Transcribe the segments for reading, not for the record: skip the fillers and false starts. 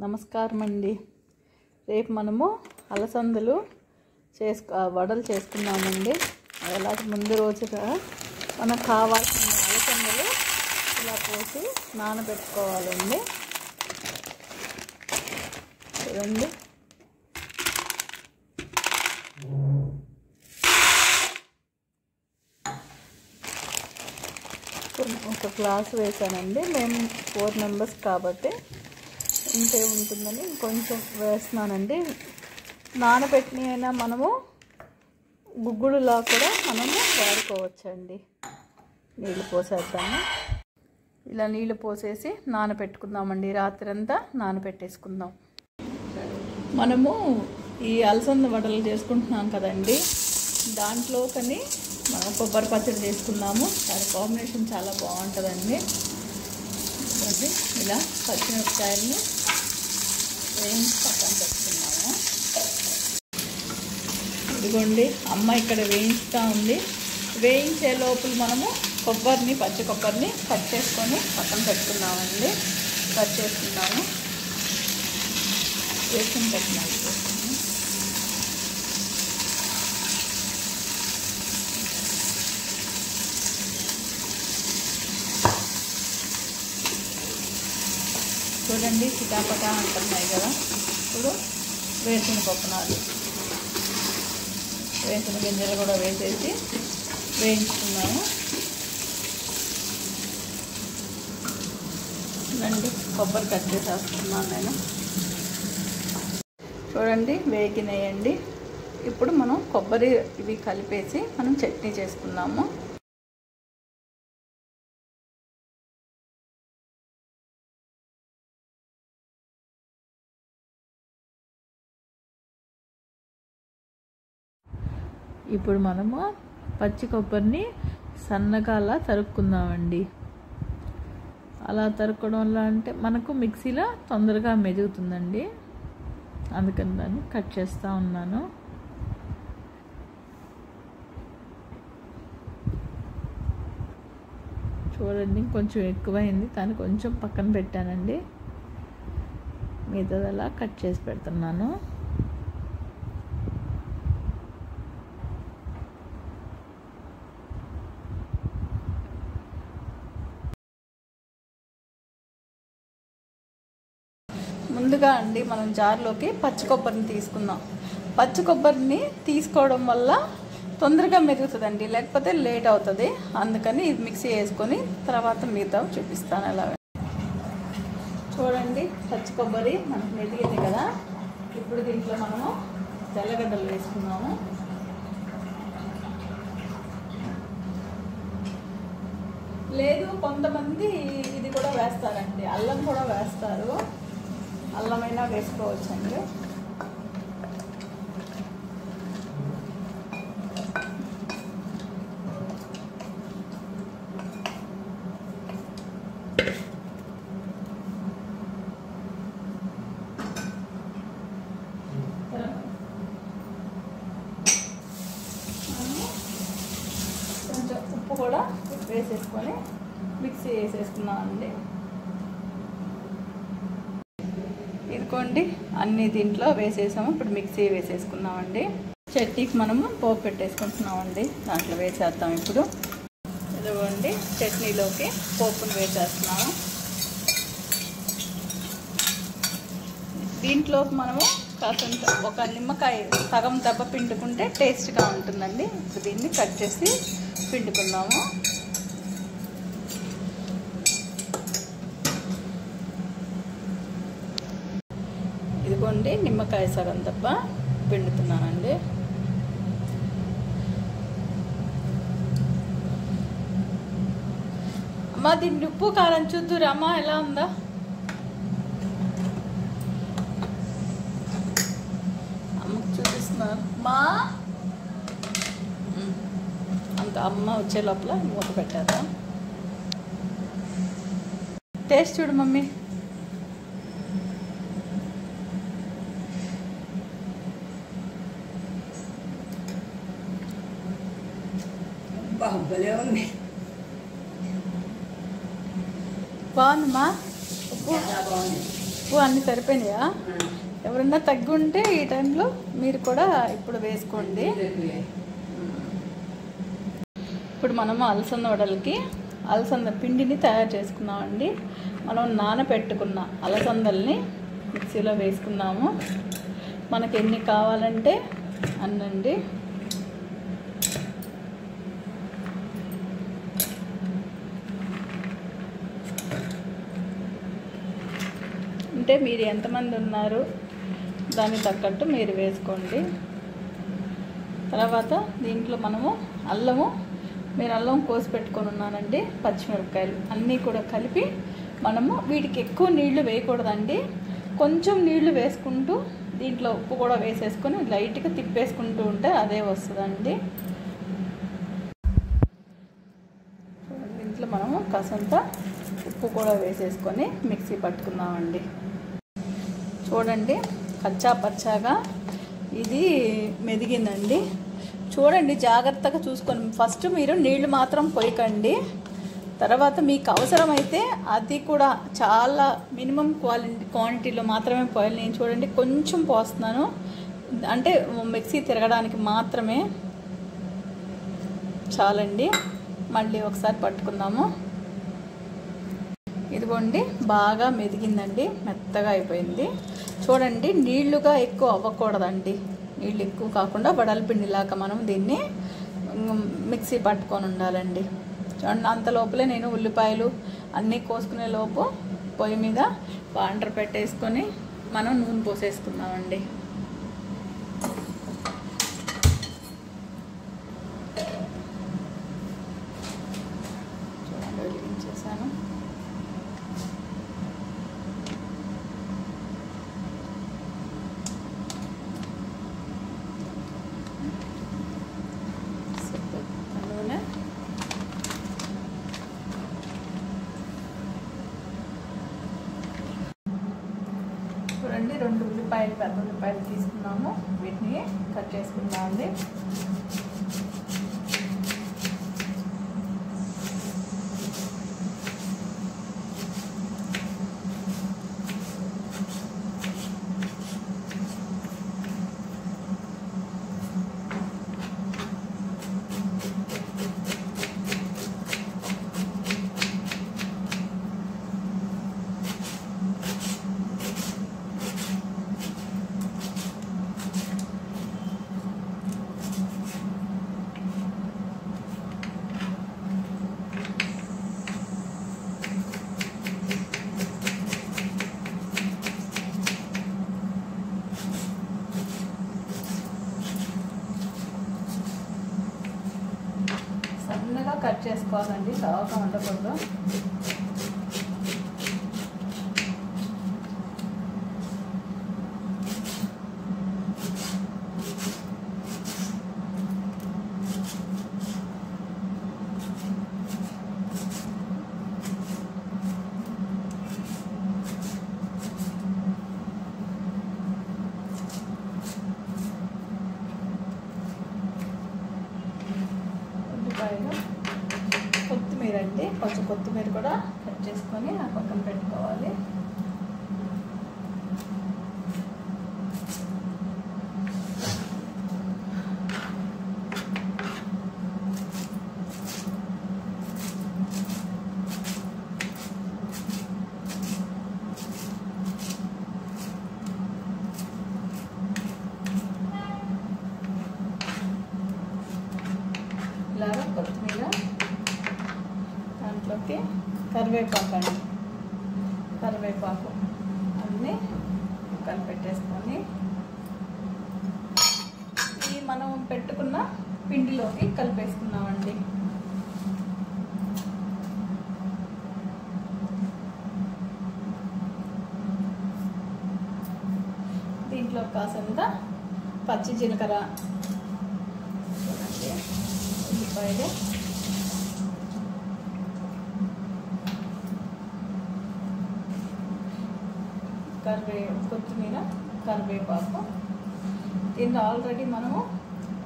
నమస్కారం అండి. రేపు మనము అలసందలు వడలు చేసుకున్నామండి. అలాగే ముందు రోజుగా మనకు కావాల్సిన అలసందలు ఇలా పోసి నానబెట్టుకోవాలండి. చూడండి, ఒక గ్లాసు వేసానండి. మేము 4 మెంబర్స్ కాబట్టి ఇంతే ఉంటుందని కొంచెం వేస్తున్నానండి. నానబెట్టిన మనము గుగ్గుడులా కూడా మనము వాడుకోవచ్చండి. నీళ్ళు పోసేద్దాము. ఇలా నీళ్ళు పోసేసి నానబెట్టుకుందామండి. రాత్రంతా నానబెట్టేసుకుందాం. మనము ఈ అలసంద వడలు చేసుకుంటున్నాం కదండి, దాంట్లో కానీ మనం కొబ్బరి పచ్చడి చేసుకున్నాము. దాని కాంబినేషన్ చాలా బాగుంటుందండి. అది ఇలా పచ్చిమిరపకాయలను వేయించి పక్కన పెట్టుకున్నాము. ఇదిగోండి, అమ్మ ఇక్కడ వేయించుతూ ఉంది. వేయించే లోపల మనము పచ్చి కొబ్బరిని కట్ చేసుకొని పక్కన పెట్టుకున్నామండి. కట్ చేసుకున్నాము, వేసుకుని పెట్టినాము. చూడండి, చిటాపటా అంటున్నాయి కదా. ఇప్పుడు వేసిన పప్పునాలు, వేసిన గింజలు కూడా వేసేసి వేయించుకున్నాము. చూడండి, కొబ్బరి కట్ చేసేస్తున్నాను నేను. చూడండి, వేగినాయండి. ఇప్పుడు మనం కొబ్బరి ఇవి కలిపేసి మనం చట్నీ చేసుకున్నాము. ఇప్పుడు మనము పచ్చి కొబ్బరిని సన్నగా అలా తరుక్కుందామండి. అలా తరుక్కోవడం వల్ల అంటే మనకు మిక్సీలో తొందరగా మెదుగుతుందండి. అందుకని దాన్ని కట్ చేస్తూ ఉన్నాను. చూడండి, కొంచెం ఎక్కువైంది, దాన్ని కొంచెం పక్కన పెట్టానండి. మిగతాది అలా కట్ చేసి పెడుతున్నాను. ముందుగా అండి మనం జార్లోకి పచ్చి కొబ్బరిని తీసుకుందాం. పచ్చి కొబ్బరిని తీసుకోవడం వల్ల తొందరగా మెరుగుతుందండి, లేకపోతే లేట్ అవుతుంది. అందుకని ఇది మిక్సీ వేసుకొని తర్వాత మిగతా చూపిస్తాను. ఎలా చూడండి, పచ్చి కొబ్బరి మనకు మెదిగింది కదా. ఇప్పుడు దీంట్లో మనము తెల్లగడ్డలు వేసుకున్నాము. లేదు, కొంతమంది ఇది కూడా వేస్తారండి, అల్లం కూడా వేస్తారు. అల్లమైనా వేసుకోవచ్చండి. కొంచెం ఉప్పు కూడా వేసేసుకొని మిక్సీ వేసేసుకున్నామండి. ఇదిగోండి, అన్ని దీంట్లో వేసేసాము. ఇప్పుడు మిక్సీ వేసేసుకున్నామండి. చట్నీకి మనము పోపు పెట్టేసుకుంటున్నామండి. దాంట్లో వేసేద్దాం. ఇప్పుడు ఇదిగోండి, చట్నీలోకి పోపును వేసేస్తున్నాము. దీంట్లో మనము కాసంత ఒక నిమ్మకాయ సగం దెబ్బ పిండుకుంటే టేస్ట్గా ఉంటుందండి. ఇప్పుడు దీన్ని కట్ చేసి పిండుకుందాము. ఇదిగోండి, నిమ్మకాయ సగం దెబ్బ పిండుతున్నానండి. అమ్మ, దీన్ని ఉప్పు కారం చూద్దురమ్మా ఎలా ఉందా. అమ్మకు చూపిస్తున్నారు మా అంత. అమ్మ వచ్చే లోపల మూత పెట్టారా. టేస్ట్ చూడు మమ్మీ. బాగుందమ్మా. ఉప్పు ఉప్పు అన్నీ సరిపోయినాయా? ఎవరన్నా తగ్గి ఉంటే ఈ టైంలో మీరు కూడా ఇప్పుడు వేసుకోండి. ఇప్పుడు మనము అలసంద వడలకి అలసంద పిండిని తయారు చేసుకున్నామండి. మనం నానబెట్టుకున్న అలసందల్ని మిక్సీలో వేసుకున్నాము. మనకి ఎన్ని కావాలంటే అన్నండి. అంటే మీరు ఎంతమంది ఉన్నారు దానికి తగ్గట్టు మీరు వేసుకోండి. తర్వాత దీంట్లో మనము నేను అల్లం కోసి పెట్టుకొని ఉన్నానండి. పచ్చిమిరపకాయలు అన్నీ కూడా కలిపి మనము వీటికి ఎక్కువ నీళ్లు వేయకూడదండి. కొంచెం నీళ్లు వేసుకుంటూ దీంట్లో ఉప్పు కూడా వేసేసుకొని లైట్గా తిప్పేసుకుంటూ ఉంటే అదే వస్తుందండి. దీంట్లో మనము కాసంత ఉప్పు కూడా వేసేసుకొని మిక్సీ పట్టుకుందామండి. చూడండి కచ్చా పచ్చాగా ఇది మెదిగిందండి. చూడండి జాగ్రత్తగా చూసుకొని ఫస్ట్ మీరు నీళ్లు మాత్రం పోయకండి. తర్వాత మీకు అవసరమైతే అది కూడా చాలా మినిమం క్వాంటిటీలో మాత్రమే పోయాలి. నేను చూడండి కొంచెం పోస్తున్నాను, అంటే మిక్సీ తిరగడానికి మాత్రమే చాలండి. మళ్ళీ ఒకసారి పట్టుకుందాము. ఇదిగోండి బాగా మెదిగిందండి, మెత్తగా అయిపోయింది. చూడండి నీళ్లుగా ఎక్కువ అవ్వకూడదండి. నీళ్ళు ఎక్కువ కాకుండా వడలపిండిలాగా మనం దీన్ని మిక్సీ పట్టుకొని ఉండాలండి. చూడండి అంత లోపలే నేను ఉల్లిపాయలు అన్నీ కోసుకునే లోపు పొయ్యి మీద వాటర్ పెట్టేసుకొని మనం నూనె పోసేసుకుందామండి. చూడండి వెలిగించేసాను. చూడండి 2 ఉల్లిపాయలు, పెద్ద ఉల్లిపాయలు తీసుకున్నాము. వీటిని కట్ చేసుకుందామండి. సన్నగా కట్ చేసుకోవాలండి, చవక ఉండకూడదు. కొత్తిమీర అండి, కొంచెం కొత్తిమీర కూడా కట్ చేసుకొని ఆ పక్కన పెట్టుకోవాలి. ఇలాగా కొత్తిమీర, దాంట్లోకి కరివేపాకు అండి, కరివేపాకు అన్నీ కలిపెట్టేసుకొని ఈ మనం పెట్టుకున్న పిండిలోకి కలిపేసుకున్నామండి. దీంట్లో కాసంత పచ్చి జీలకర్ర, ఉల్లిపాయలు, కొత్తిమీర, కరివేపాకు. దీంట్లో ఆల్రెడీ మనము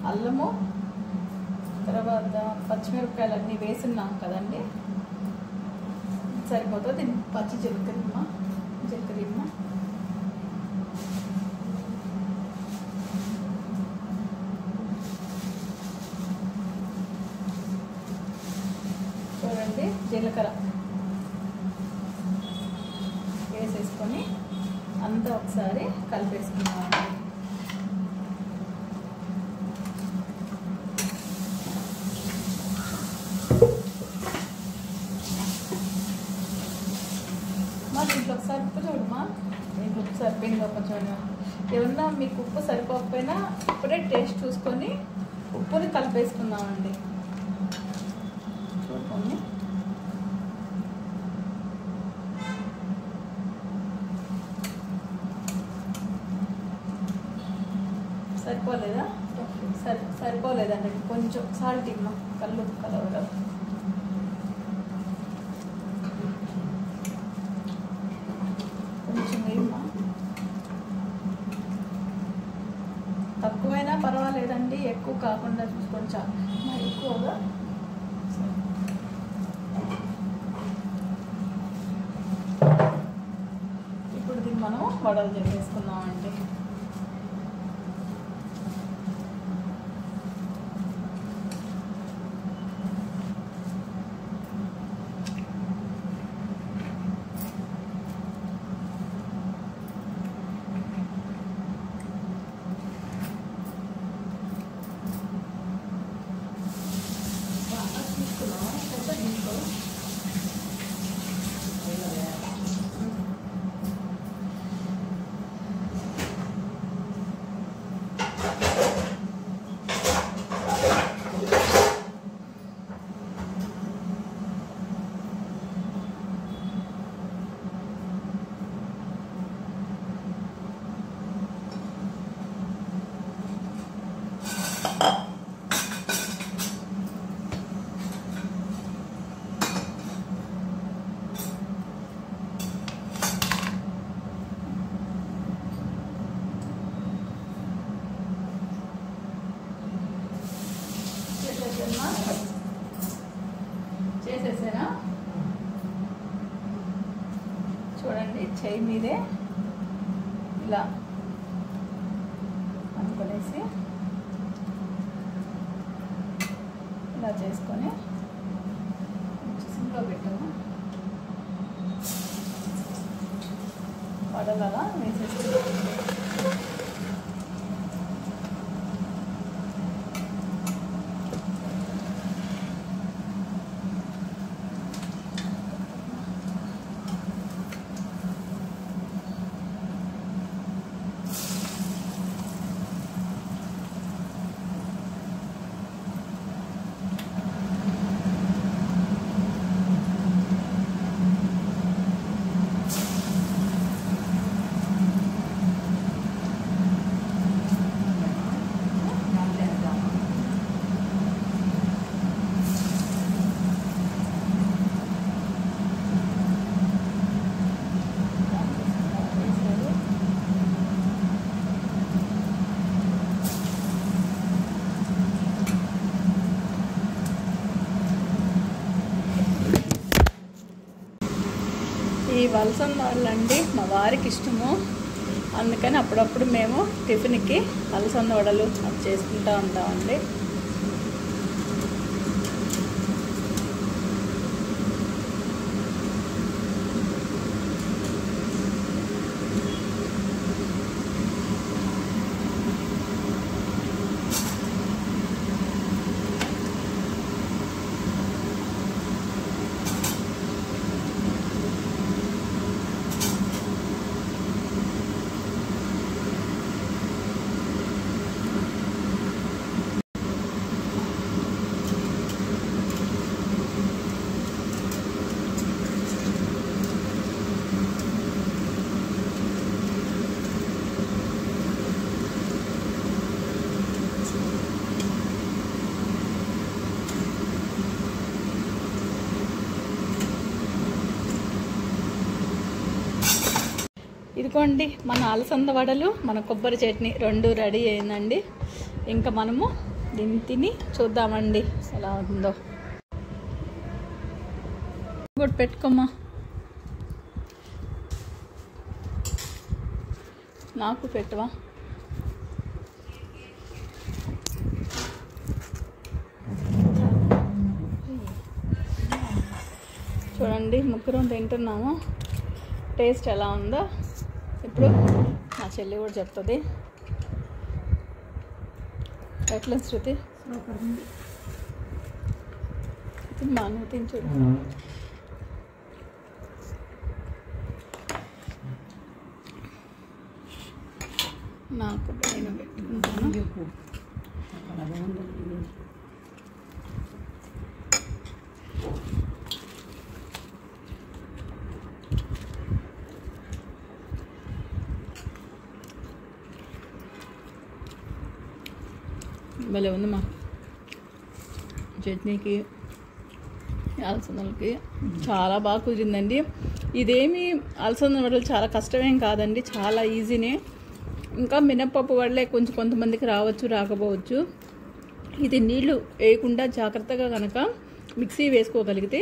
అల్లము, తర్వాత పచ్చిమిరపకాయలు అన్నీ వేసున్నాం కదండి, సరిపోతుంది. దీన్ని పచ్చి జీలకర్ర జీలకర్ర వేసేసుకొని అంతా ఒకసారి కలిపేసుకున్నామండి. దీంట్లో ఒకసారి ఉప్పు చూడమా, దీంట్లో ఉప్పు సరిపోయింది కొంచెం. ఏమన్నా మీకు ఉప్పు సరిపోకపోయినా ఇప్పుడే టేస్ట్ చూసుకొని ఉప్పుని కలిపేసుకుందామండి. చూడండి సరిపోలేదా? సరిపోలేదండి, కొంచెం సాల్ట్ ఇమ్మా, కళ్ళు కలవరు కదా. కొంచెం వేయమ్మా, తక్కువైనా పర్వాలేదండి, ఎక్కువ కాకుండా చూసుకొని చాలా ఎక్కువగా. ఇప్పుడు దీన్ని మనం వడలు చేసేసుకుందామండి. చేసేసారా? చూడండి, చెయ్యి మీదే ఇలా అనుకునేసి ఇలా చేసుకొని సిమ్లో పెట్టాము. వడలు అలా వేసేసుకుంటాము. ఈ వలసన వడలండి మా వారికి ఇష్టము, అందుకని అప్పుడప్పుడు మేము టిఫిన్కి అలసంద వడలు అది చేసుకుంటూ ఉంటామండి. ఇదిగోండి మన అలసంద వడలు, మన కొబ్బరి చట్నీ రెండు రెడీ అయిందండి. ఇంకా మనము దీన్ని తిని చూద్దామండి ఎలా ఉందో. ఇంకోటి పెట్టుకోమ్మా, నాకు పెట్టవా. చూడండి ముగ్గురం తింటున్నాము. టేస్ట్ ఎలా ఉందో ఇప్పుడు మా చెల్లి కూడా చెప్తుంది. ఎట్లా శృతి? బాగా తించుడు. నాకు పైన పెట్టుకుంటాను. భలే ఉందమ్మా. చట్నీకి అలసందలకి చాలా బాగా కుదిరిందండి. ఇదేమి అలసందల వడలు చాలా కష్టమేం కాదండి, చాలా ఈజీనే. ఇంకా మినప్పప్పు వడలే కొంచెం కొంతమందికి రావచ్చు, రాకపోవచ్చు. ఇది నీళ్లు వేయకుండా జాగ్రత్తగా కనుక మిక్సీ వేసుకోగలిగితే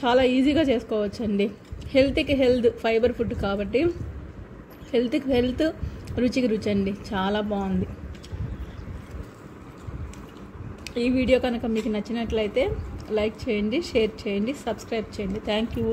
చాలా ఈజీగా చేసుకోవచ్చు అండి. హెల్త్కి హెల్త్, ఫైబర్ ఫుడ్ కాబట్టి హెల్త్కి హెల్త్, రుచికి రుచి అండి. చాలా బాగుంది. ఈ వీడియో కనుక మీకు నచ్చినట్లయితే లైక్ చేయండి, షేర్ చేయండి, సబ్స్క్రైబ్ చేయండి. Thank you.